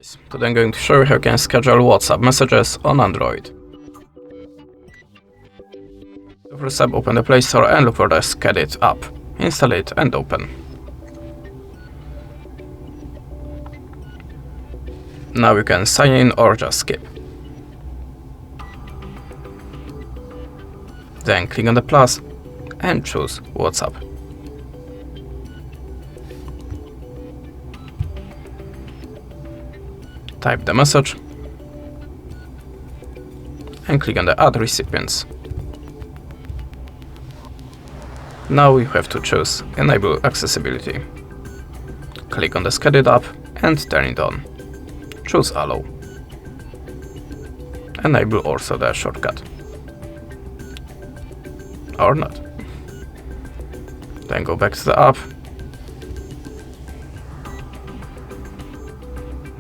Today I'm going to show you how you can schedule WhatsApp messages on Android. First up, open the Play Store and look for the Schedit app. Install it and open. Now you can sign in or just skip. Then click on the plus and choose WhatsApp. Type the message and click on the Add Recipients. Now you have to choose Enable Accessibility. Click on the Schedit app and turn it on. Choose Allow. Enable also the shortcut. Or not. Then go back to the app.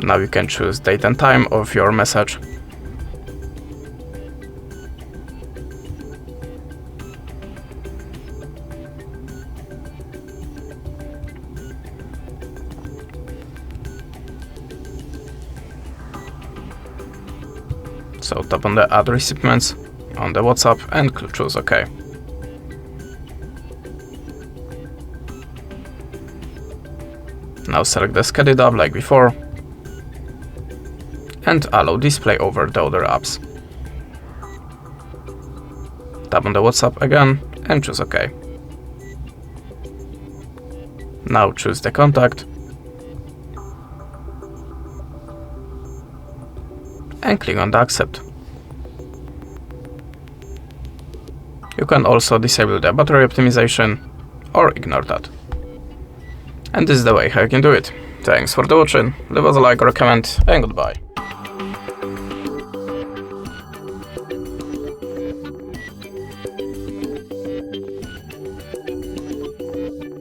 Now you can choose date and time of your message. So tap on the Add Recipients on the WhatsApp and choose OK. Now select the Schedit app like before and allow display over the other apps. Tap on the WhatsApp again and choose OK. Now choose the contact and click on the Accept. You can also disable the battery optimization or ignore that. And this is the way how you can do it. Thanks for watching, leave us a like or a comment and goodbye.